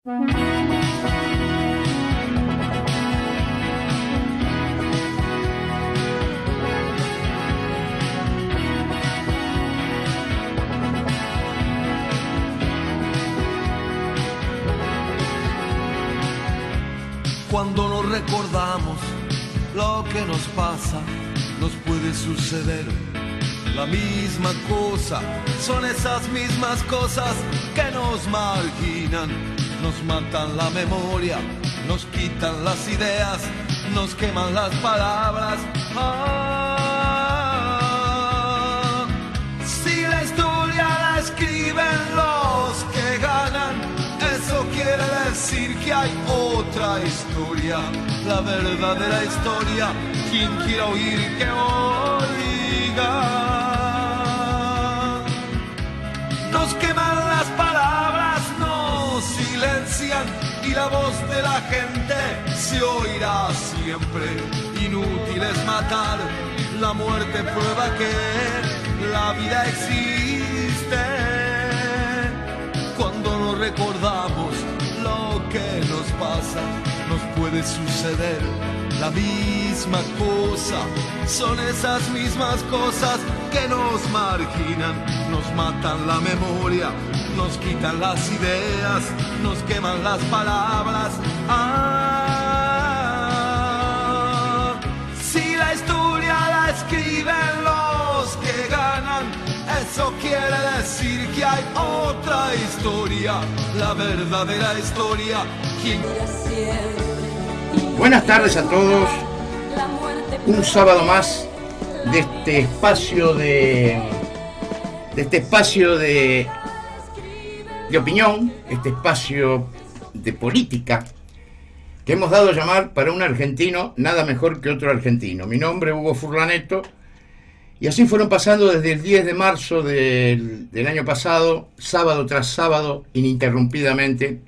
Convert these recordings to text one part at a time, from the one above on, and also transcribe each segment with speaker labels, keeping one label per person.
Speaker 1: Cuando nos recordamos lo que nos pasa, nos puede suceder la misma cosa. Son esas mismas cosas que nos marginan, nos matan la memoria, nos quitan las ideas, nos queman las palabras. Si la historia la escriben los que ganan, eso quiere decir que hay otra historia, la verdadera historia. Quien quiera oír que oiga. Nos queman las palabras, nos silencian y la voz de la gente se oirá siempre. Inútil es matar, la muerte prueba que la vida existe. Cuando nos recordamos lo que nos pasa, nos puede suceder la misma cosa. Son esas mismas cosas que nos marginan, nos matan la memoria, nos quitan las ideas, nos queman las palabras. Si la historia la escriben los que ganan, eso quiere decir que hay otra historia, la verdadera historia. ¿Quién?
Speaker 2: Buenas tardes a todos. Un sábado más de este espacio de opinión, este espacio de política que hemos dado a llamar Para un argentino nada mejor que otro argentino. Mi nombre es Hugo Furlaneto. Y así fueron pasando desde el 10 de marzo del año pasado, sábado tras sábado, ininterrumpidamente.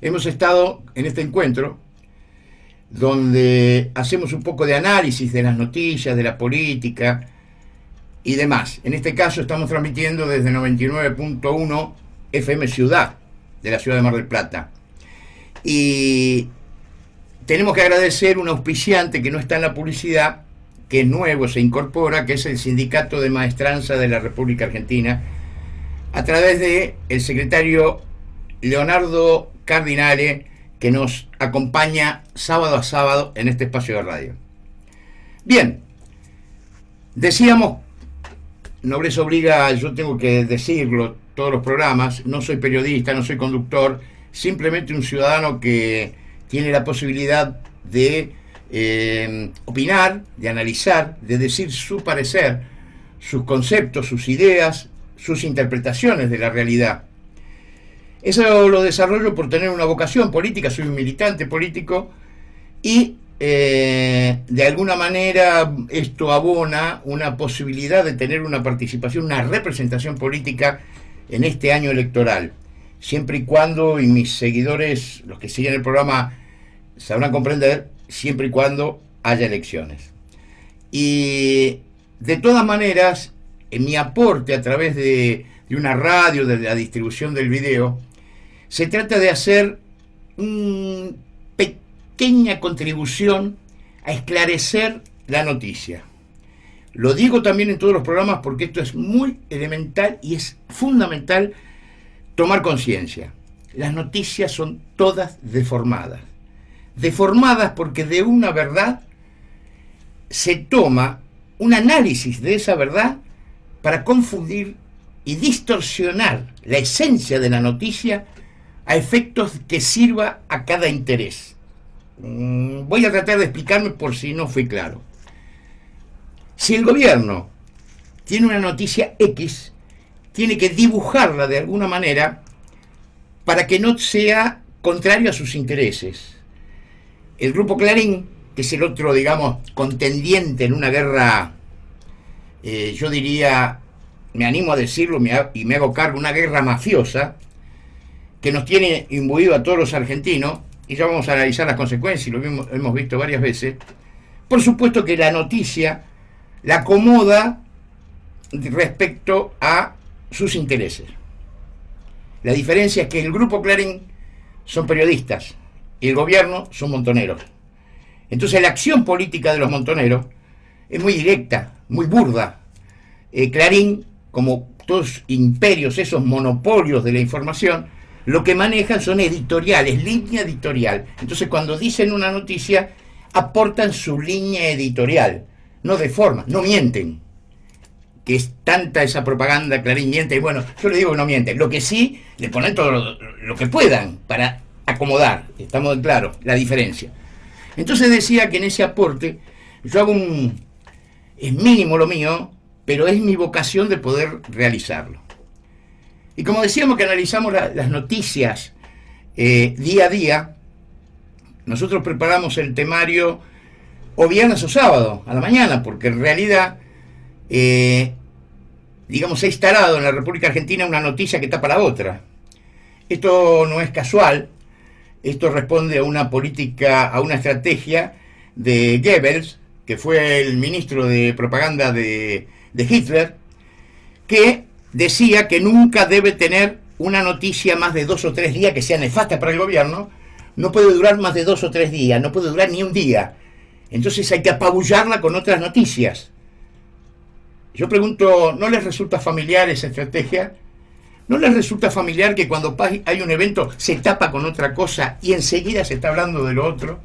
Speaker 2: Hemos estado en este encuentro, donde hacemos un poco de análisis de las noticias, de la política y demás. En este caso estamos transmitiendo desde 99.1 FM Ciudad, de la ciudad de Mar del Plata. Y tenemos que agradecer un auspiciante que no está en la publicidad, que es nuevo, se incorpora, que es el Sindicato de Maestranza de la República Argentina, a través de el secretario Leonardo Cardinale, que nos acompaña sábado a sábado en este espacio de radio. Bien, decíamos, nobleza obliga, yo tengo que decirlo todos los programas, no soy periodista, no soy conductor, simplemente un ciudadano que tiene la posibilidad de opinar, de analizar, de decir su parecer, sus conceptos, sus ideas, sus interpretaciones de la realidad. Eso lo desarrollo por tener una vocación política, soy un militante político y de alguna manera esto abona una posibilidad de tener una participación, una representación política en este año electoral, siempre y cuando, y mis seguidores, los que siguen el programa, sabrán comprender, siempre y cuando haya elecciones. Y de todas maneras, en mi aporte a través de una radio, de la distribución del video, se trata de hacer una pequeña contribución a esclarecer la noticia. Lo digo también en todos los programas porque esto es muy elemental y es fundamental tomar conciencia. Las noticias son todas deformadas. Deformadas porque de una verdad se toma un análisis de esa verdad para confundir y distorsionar la esencia de la noticia a efectos que sirva a cada interés. Voy a tratar de explicarme por si no fui claro. Si el gobierno tiene una noticia X, tiene que dibujarla de alguna manera para que no sea contrario a sus intereses. El Grupo Clarín, que es el otro, digamos, contendiente en una guerra, yo diría, me animo a decirlo y me hago cargo, una guerra mafiosa, que nos tiene imbuido a todos los argentinos, y ya vamos a analizar las consecuencias, y lo hemos visto varias veces. Por supuesto que la noticia la acomoda respecto a sus intereses. La diferencia es que el Grupo Clarín son periodistas y el gobierno son montoneros. Entonces la acción política de los montoneros es muy directa, muy burda. Clarín, como todos imperios, esos monopolios de la información, lo que manejan son editoriales, línea editorial. Entonces cuando dicen una noticia, aportan su línea editorial, no deforman, no mienten. Que es tanta esa propaganda, Clarín miente, y bueno, yo le digo que no miente. Lo que sí, le ponen todo lo que puedan para acomodar, estamos claros, la diferencia. Entonces decía que en ese aporte, yo hago es mínimo lo mío, pero es mi vocación de poder realizarlo. Y como decíamos que analizamos las noticias día a día, nosotros preparamos el temario o viernes o sábado a la mañana, porque en realidad, digamos, se ha instalado en la República Argentina una noticia que tapa la otra. Esto no es casual, esto responde a una política, a una estrategia de Goebbels, que fue el ministro de propaganda de Hitler, que decía que nunca debe tener una noticia más de 2 o 3 días que sea nefasta para el gobierno, no puede durar más de 2 o 3 días, no puede durar ni un día. Entonces hay que apabullarla con otras noticias. Yo pregunto, ¿no les resulta familiar esa estrategia? ¿No les resulta familiar que cuando hay un evento se tapa con otra cosa y enseguida se está hablando de lo otro?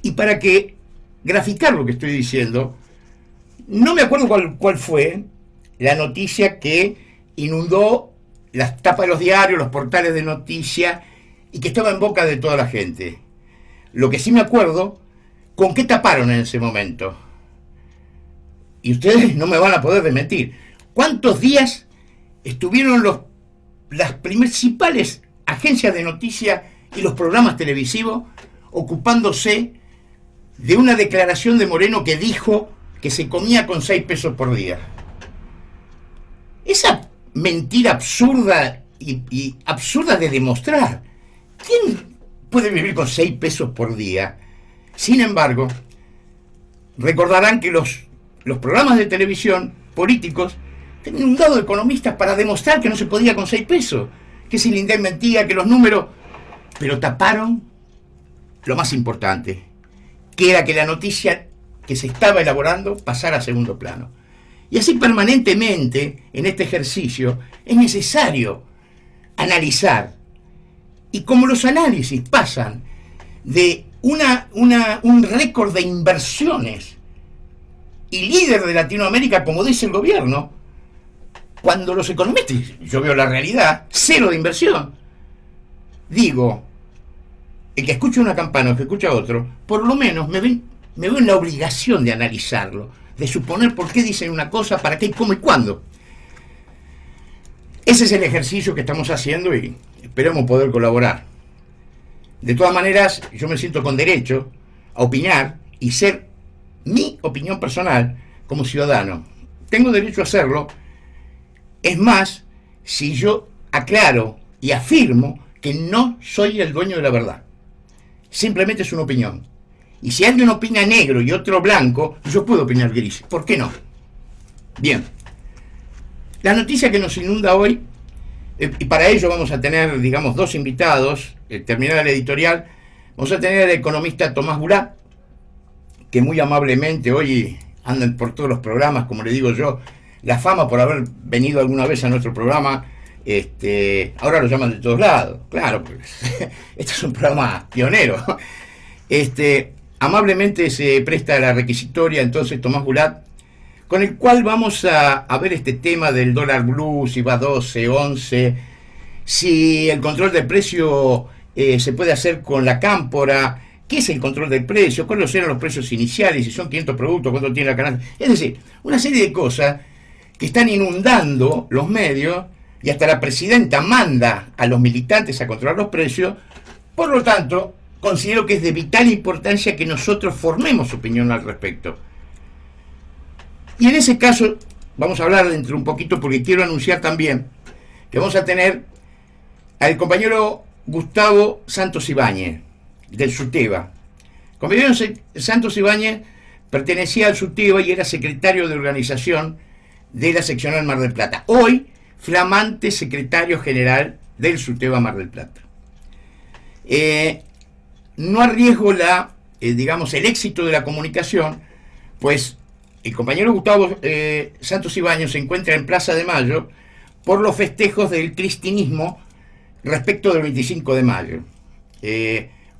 Speaker 2: Y para que graficar lo que estoy diciendo, no me acuerdo cuál fue la noticia que inundó las tapas de los diarios, los portales de noticias y que estaba en boca de toda la gente. Lo que sí me acuerdo, ¿con qué taparon en ese momento? Y ustedes no me van a poder desmentir. ¿Cuántos días estuvieron las principales agencias de noticias y los programas televisivos ocupándose de una declaración de Moreno que dijo que se comía con 6 pesos por día? Esa mentira absurda y absurda de demostrar. ¿Quién puede vivir con 6 pesos por día? Sin embargo, recordarán que los programas de televisión políticos tenían un dado de economistas para demostrar que no se podía con 6 pesos, que si el INDEC mentía, que los números... Pero taparon lo más importante, que era que la noticia que se estaba elaborando pasara a segundo plano. Y así permanentemente, en este ejercicio, es necesario analizar. Y como los análisis pasan de un récord de inversiones y líder de Latinoamérica, como dice el gobierno, cuando los economistas, yo veo la realidad, 0 de inversión. Digo, el que escucha una campana o el que escucha otro, por lo menos me veo en la obligación de analizarlo, de suponer por qué dicen una cosa, para qué, cómo y cuándo. Ese es el ejercicio que estamos haciendo y esperemos poder colaborar. De todas maneras, yo me siento con derecho a opinar y ser mi opinión personal como ciudadano. Tengo derecho a hacerlo. Es más, si yo aclaro y afirmo que no soy el dueño de la verdad. Simplemente es una opinión. Y si alguien opina negro y otro blanco, yo puedo opinar gris. ¿Por qué no? Bien. La noticia que nos inunda hoy, y para ello vamos a tener, digamos, 2 invitados, terminada la editorial, vamos a tener al economista Tomás Bulat, que muy amablemente hoy andan por todos los programas, como le digo yo, la fama por haber venido alguna vez a nuestro programa, ahora lo llaman de todos lados, claro, pues, este es un programa pionero. Amablemente se presta a la requisitoria entonces Tomás Bulat, con el cual vamos a ver este tema del dólar blue, si va a 12, 11, si el control del precio se puede hacer con la cámpora, qué es el control del precio, cuáles eran los precios iniciales, si son 500 productos, cuánto tiene la canasta. Es decir, una serie de cosas que están inundando los medios y hasta la presidenta manda a los militantes a controlar los precios. Por lo tanto, considero que es de vital importancia que nosotros formemos opinión al respecto. Y en ese caso, vamos a hablar dentro de un poquito, porque quiero anunciar también que vamos a tener al compañero Gustavo Santos Ibáñez, del SUTEBA. Compañero Santos Ibáñez pertenecía al SUTEBA y era secretario de organización de la seccional Mar del Plata. Hoy, flamante secretario general del SUTEBA Mar del Plata. No arriesgo digamos, el éxito de la comunicación, pues el compañero Gustavo Santos Ibáñez se encuentra en Plaza de Mayo por los festejos del cristinismo respecto del 25 de mayo.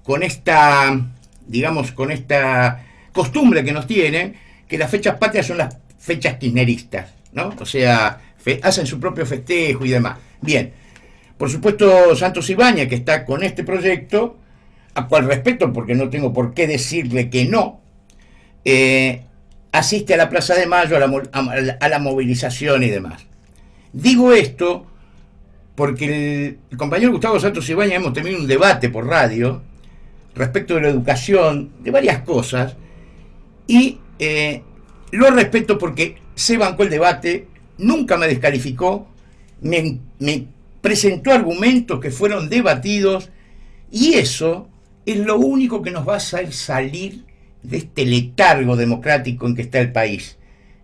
Speaker 2: Con esta, digamos, con esta costumbre que nos tienen, que las fechas patrias son las fechas kirchneristas, ¿no? O sea, hacen su propio festejo y demás. Bien, por supuesto, Santos Ibáñez, que está con este proyecto, a cual respeto porque no tengo por qué decirle que no, asiste a la Plaza de Mayo, a la movilización y demás. Digo esto porque el compañero Gustavo Santos Ibáñez hemos tenido un debate por radio respecto de la educación, de varias cosas, y lo respeto porque se bancó el debate, nunca me descalificó, me presentó argumentos que fueron debatidos, y eso es lo único que nos va a hacer salir de este letargo democrático en que está el país.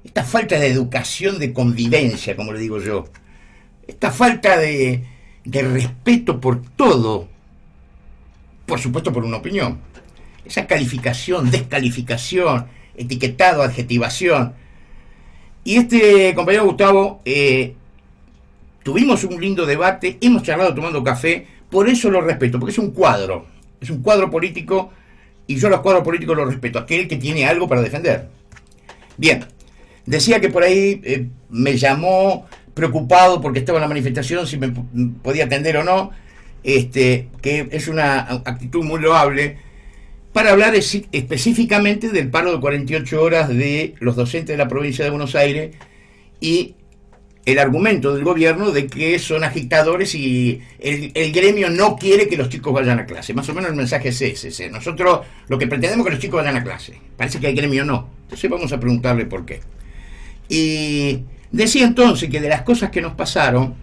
Speaker 2: Esta falta de educación, de convivencia, como le digo yo. Esta falta de respeto por todo. Por supuesto por una opinión. Esa calificación, descalificación, etiquetado, adjetivación. Y este compañero Gustavo, tuvimos un lindo debate, hemos charlado tomando café, por eso lo respeto, porque es un cuadro político, y yo los cuadros políticos los respeto, aquel que tiene algo para defender. Bien, decía que por ahí me llamó preocupado porque estaba en la manifestación, si me podía atender o no, que es una actitud muy loable, para hablar específicamente del paro de 48 horas de los docentes de la provincia de Buenos Aires y el argumento del gobierno de que son agitadores y el gremio no quiere que los chicos vayan a clase. Más o menos el mensaje es ese. Nosotros lo que pretendemos es que los chicos vayan a clase. Parece que el gremio no. Entonces vamos a preguntarle por qué. Y decía entonces que de las cosas que nos pasaron,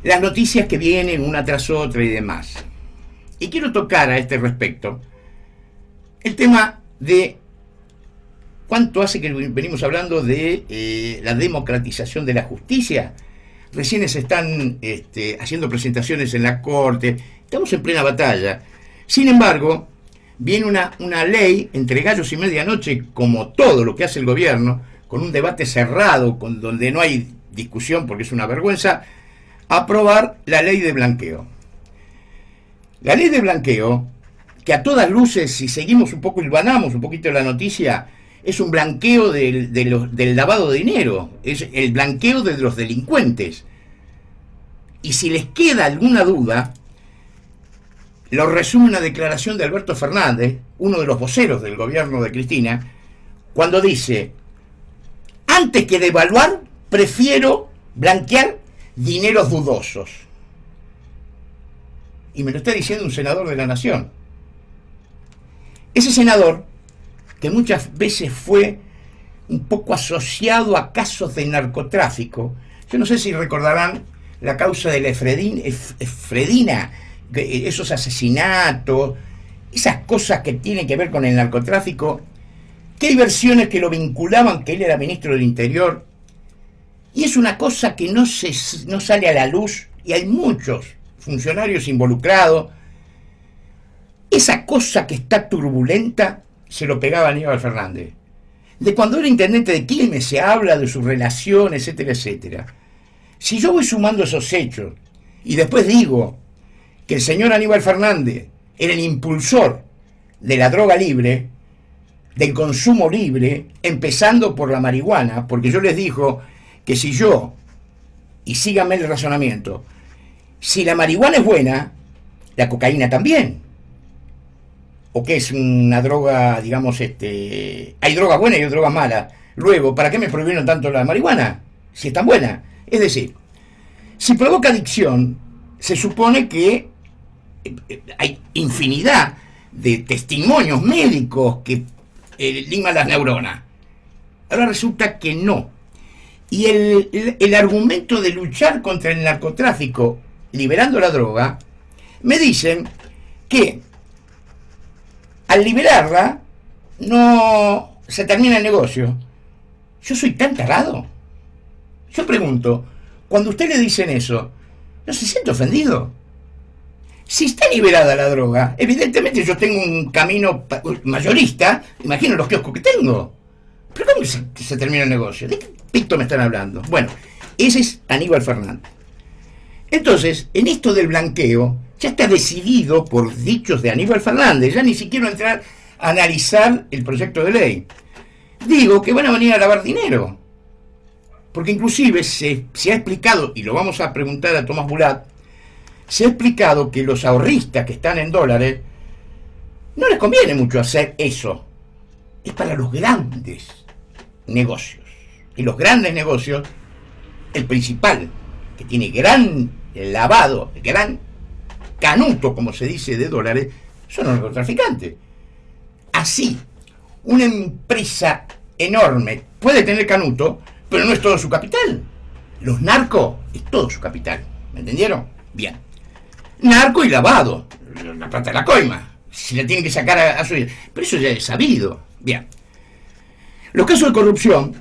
Speaker 2: las noticias que vienen una tras otra y demás. Y quiero tocar a este respecto el tema de ¿cuánto hace que venimos hablando de la democratización de la justicia? Recién se están haciendo presentaciones en la Corte, estamos en plena batalla. Sin embargo, viene una ley entre gallos y medianoche, como todo lo que hace el gobierno, con un debate cerrado, donde no hay discusión porque es una vergüenza, a aprobar la ley de blanqueo. La ley de blanqueo, que a todas luces, si seguimos un poco, hilvanamos un poquito la noticia, es un blanqueo del lavado de dinero, es el blanqueo de los delincuentes. Y si les queda alguna duda, lo resume una declaración de Alberto Fernández, uno de los voceros del gobierno de Cristina, cuando dice: antes que devaluar, prefiero blanquear dineros dudosos. Y me lo está diciendo un senador de la Nación. Ese senador, que muchas veces fue un poco asociado a casos de narcotráfico. Yo no sé si recordarán la causa de la Efredina, esos asesinatos, esas cosas que tienen que ver con el narcotráfico, que hay versiones que lo vinculaban, que él era ministro del Interior, y es una cosa que no sale a la luz, y hay muchos funcionarios involucrados. Esa cosa que está turbulenta se lo pegaba a Aníbal Fernández. De cuando era intendente de Quilmes se habla de su relación, etcétera, etcétera. Si yo voy sumando esos hechos y después digo que el señor Aníbal Fernández era el impulsor de la droga libre, del consumo libre, empezando por la marihuana, porque yo les digo que si yo, y síganme el razonamiento, si la marihuana es buena, la cocaína también. O que es una droga, digamos, hay drogas buenas y hay drogas malas. Luego, ¿para qué me prohibieron tanto la marihuana? Si es tan buena. Es decir, si provoca adicción, se supone que hay infinidad de testimonios médicos que liman las neuronas. Ahora resulta que no. Y el argumento de luchar contra el narcotráfico liberando la droga, me dicen que al liberarla no se termina el negocio. Yo soy tan tarado. Yo pregunto, cuando a usted le dicen eso, ¿no se siente ofendido? Si está liberada la droga, evidentemente yo tengo un camino mayorista, imagino los kioscos que tengo. ¿Pero cómo se termina el negocio? ¿De qué pito me están hablando? Bueno, ese es Aníbal Fernández. Entonces, en esto del blanqueo, ya está decidido por dichos de Aníbal Fernández, ya ni siquiera entrar a analizar el proyecto de ley. Digo que van a venir a lavar dinero. Porque inclusive se ha explicado, y lo vamos a preguntar a Tomás Bulat, se ha explicado que los ahorristas que están en dólares no les conviene mucho hacer eso. Es para los grandes negocios. Y los grandes negocios, el principal, que tiene gran lavado, gran canuto, como se dice, de dólares, son los narcotraficantes. Así, una empresa enorme puede tener canuto, pero no es todo su capital. Los narcos es todo su capital. ¿Me entendieron? Bien. Narco y lavado. La plata de la coima. Si la tienen que sacar a su... Pero eso ya es sabido. Bien. Los casos de corrupción,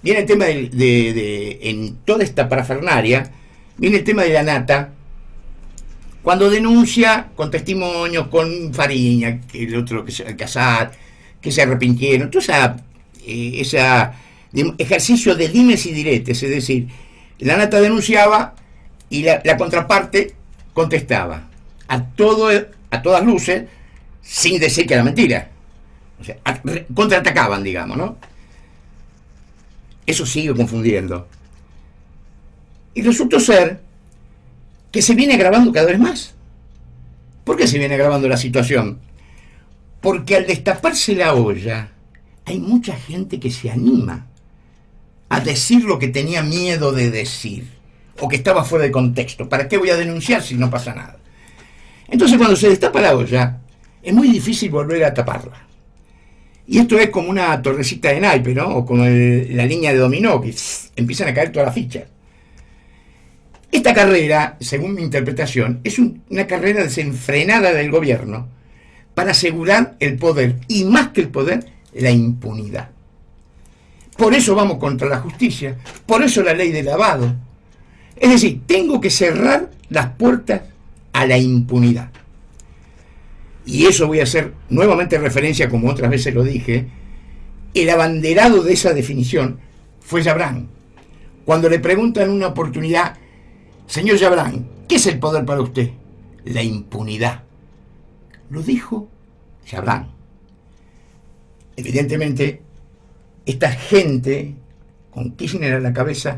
Speaker 2: viene el tema en toda esta parafernaria, viene el tema de la nata, cuando denuncia con testimonios, con Fariña, que el otro, que el Casar, que se arrepintieron, todo ese ejercicio de dimes y diretes, es decir, la nata denunciaba y la contraparte contestaba a todas luces, sin decir que era mentira. O sea, contraatacaban, digamos, ¿no? Eso sigue confundiendo. Y resultó ser que se viene agravando cada vez más. ¿Por qué se viene agravando la situación? Porque al destaparse la olla, hay mucha gente que se anima a decir lo que tenía miedo de decir, o que estaba fuera de contexto. ¿Para qué voy a denunciar si no pasa nada? Entonces, cuando se destapa la olla, es muy difícil volver a taparla. Y esto es como una torrecita de naipe, ¿no? O como la línea de dominó, que empiezan a caer todas las fichas. Esta carrera, según mi interpretación, es una carrera desenfrenada del gobierno para asegurar el poder, y más que el poder, la impunidad. Por eso vamos contra la justicia, por eso la ley de lavado. Es decir, tengo que cerrar las puertas a la impunidad. Y eso voy a hacer nuevamente referencia, como otras veces lo dije. El abanderado de esa definición fue Yabrán. Cuando le preguntan una oportunidad, señor Yabrán, ¿qué es el poder para usted? La impunidad. Lo dijo Yabrán. Evidentemente, esta gente, con Kirchner a la cabeza,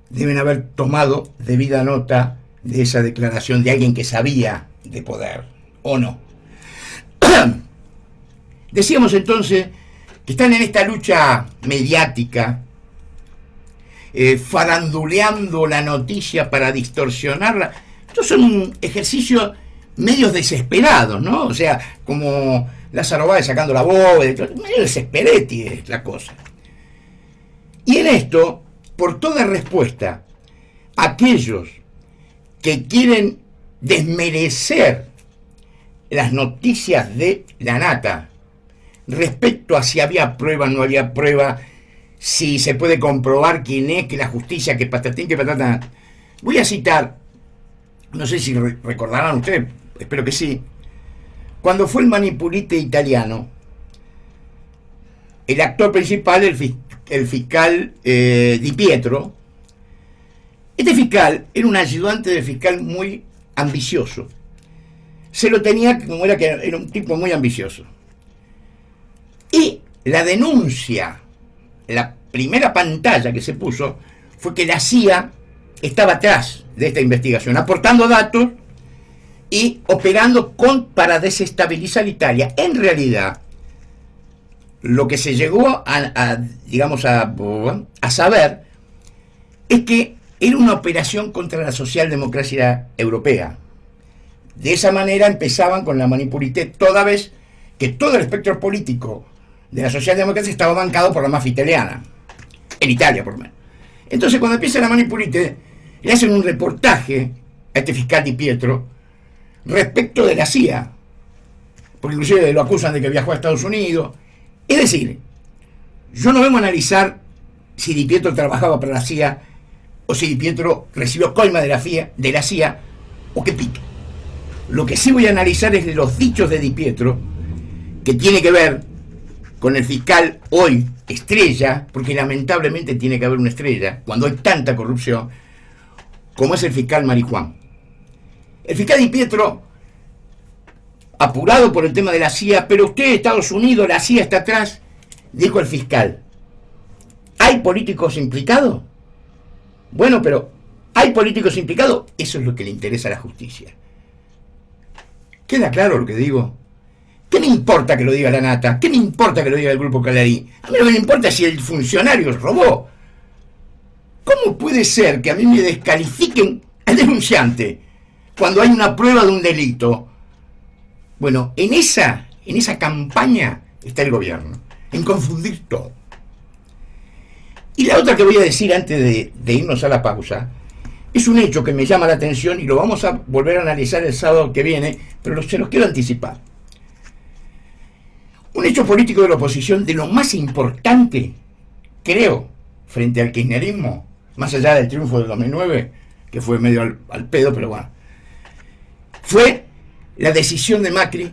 Speaker 2: deben haber tomado debida nota de esa declaración de alguien que sabía de poder. ¿O no? Decíamos entonces que están en esta lucha mediática, faranduleando la noticia para distorsionarla. Estos son ejercicios medios desesperados, ¿no? O sea, como Lázaro Báez sacando la bóveda, medio desesperetti es la cosa. Y en esto, por toda respuesta, aquellos que quieren desmerecer las noticias de la nata respecto a si había prueba, no había prueba, si se puede comprobar quién es, que la justicia, que patatín, que patata. Voy a citar, no sé si recordarán ustedes, espero que sí, cuando fue el manipulite italiano, el actor principal, el fiscal Di Pietro. Este fiscal era un ayudante del fiscal muy ambicioso. Se lo tenía como era un tipo muy ambicioso. Y la denuncia, la primera pantalla que se puso, fue que la CIA estaba atrás de esta investigación, aportando datos y operando para desestabilizar Italia. En realidad, lo que se llegó a saber es que era una operación contra la socialdemocracia europea. De esa manera empezaban con la manipulité, toda vez que todo el espectro político de la socialdemocracia estaba bancado por la mafia italiana, en Italia por lo menos. Entonces, cuando empieza la manipulité, le hacen un reportaje a este fiscal Di Pietro respecto de la CIA, porque inclusive lo acusan de que viajó a Estados Unidos. Es decir, yo no vengo a analizar si Di Pietro trabajaba para la CIA o si Di Pietro recibió coima de la CIA o qué pito. Lo que sí voy a analizar es los dichos de Di Pietro, que tiene que ver con el fiscal hoy estrella, porque lamentablemente tiene que haber una estrella cuando hay tanta corrupción, como es el fiscal Marijuán. El fiscal Di Pietro, apurado por el tema de la CIA, pero usted, Estados Unidos, la CIA está atrás, dijo el fiscal, ¿hay políticos implicados? Bueno, pero ¿hay políticos implicados? Eso es lo que le interesa a la justicia. ¿Queda claro lo que digo? ¿Qué me importa que lo diga la Nata? ¿Qué me importa que lo diga el Grupo Clarín? A mí no me importa si el funcionario robó. ¿Cómo puede ser que a mí me descalifiquen al denunciante cuando hay una prueba de un delito? Bueno, en esa campaña está el gobierno, en confundir todo. Y la otra que voy a decir antes de irnos a la pausa, es un hecho que me llama la atención y lo vamos a volver a analizar el sábado que viene, pero se los quiero anticipar. Un hecho político de la oposición de lo más importante, creo, frente al kirchnerismo, más allá del triunfo del 2009, que fue medio al pedo, pero bueno, fue la decisión de Macri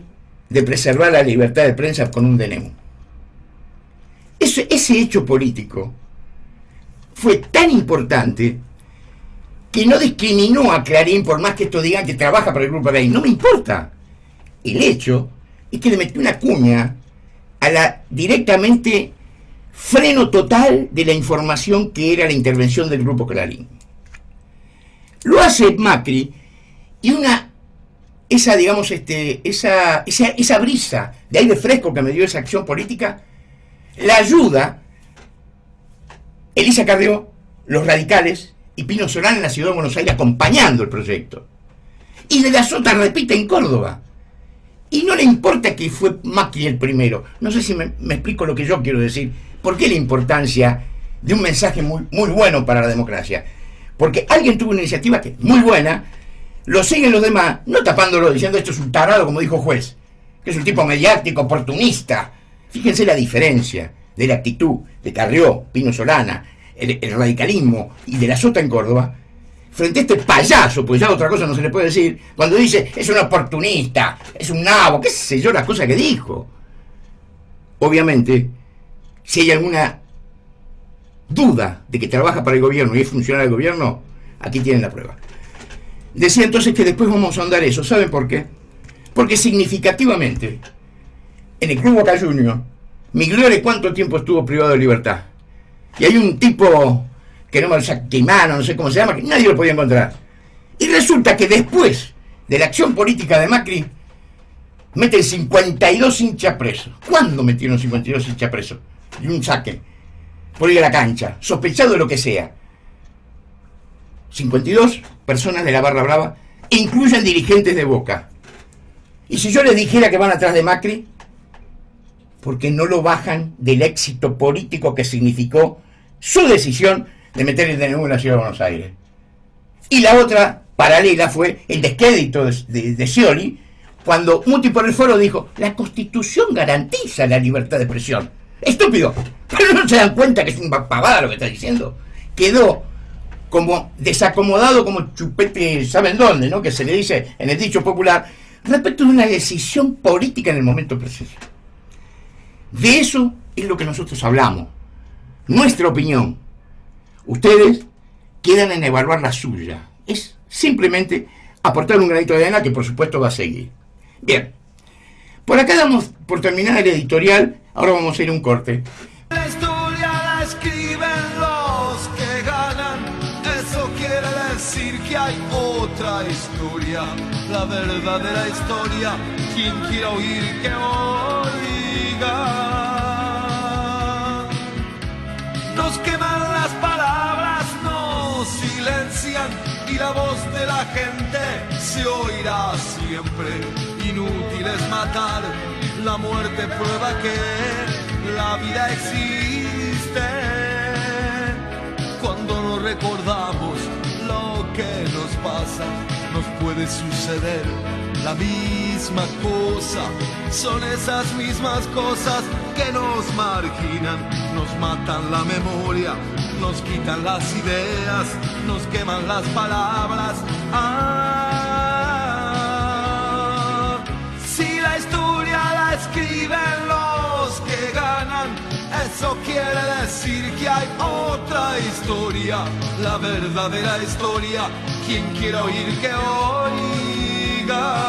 Speaker 2: de preservar la libertad de prensa con un DNU. Ese hecho político fue tan importante que no discriminó a Clarín, por más que esto digan que trabaja para el Grupo Clarín. No me importa. El hecho es que le metió una cuña a la directamente freno total de la información que era la intervención del Grupo Clarín. Lo hace Macri y esa brisa de aire fresco que me dio esa acción política, la ayuda Elisa Carrió, los radicales y Pino Solana en la ciudad de Buenos Aires acompañando el proyecto. Y de la Sota repite en Córdoba. Y no le importa que fue Macri el primero. No sé si me explico lo que yo quiero decir. ¿Por qué la importancia de un mensaje muy, muy bueno para la democracia? Porque alguien tuvo una iniciativa que es muy buena, lo siguen los demás, no tapándolo diciendo esto es un tarado, como dijo Juez, que es un tipo mediático, oportunista. Fíjense la diferencia de la actitud de Carrió, Pino Solana, el radicalismo y de la Sota en Córdoba, frente a este payaso, pues ya otra cosa no se le puede decir, cuando dice es un oportunista, es un nabo, qué sé yo, las cosas que dijo. Obviamente, si hay alguna duda de que trabaja para el gobierno y es funcionario del gobierno, aquí tienen la prueba. Decía entonces que después vamos a ahondar eso. ¿Saben por qué? Porque significativamente, en el Club Boca Juniors, Migliore cuánto tiempo estuvo privado de libertad. Y hay un tipo que no me lo Sactimano, no sé cómo se llama, que nadie lo podía encontrar. Y resulta que después de la acción política de Macri, meten 52 hinchas presos. ¿Cuándo metieron 52 hinchas presos? Y un saque por ir a la cancha, sospechado de lo que sea. 52 personas de la barra brava, incluyen dirigentes de Boca. Y si yo les dijera que van atrás de Macri, porque no lo bajan del éxito político que significó su decisión de meter el DNU en la ciudad de Buenos Aires. Y la otra paralela fue el descrédito de Scioli, cuando Muti por el Foro dijo, la Constitución garantiza la libertad de expresión. Estúpido, pero no se dan cuenta que es una pavada lo que está diciendo. Quedó como desacomodado como chupete, ¿saben dónde?, ¿no?, que se le dice en el dicho popular, respecto de una decisión política en el momento preciso. De eso es lo que nosotros hablamos, nuestra opinión. Ustedes quedan en evaluar la suya. Es simplemente aportar un granito de arena que por supuesto va a seguir. Bien, por acá damos por terminar el editorial, ahora vamos a ir a un corte.
Speaker 1: La historia la escriben los que ganan, eso quiere decir que hay otra historia, la verdadera historia, quien quiera oír que oiga. Nos queman las palabras, nos silencian y la voz de la gente se oirá siempre. Inútil es matar, la muerte prueba que la vida existe. Cuando no recordamos lo que nos pasa, nos puede suceder la misma cosa. Son esas mismas cosas que nos marginan, nos matan la memoria, nos quitan las ideas, nos queman las palabras. Eso quiere decir que hay otra historia, la verdadera historia. Quien quiera oír que oiga.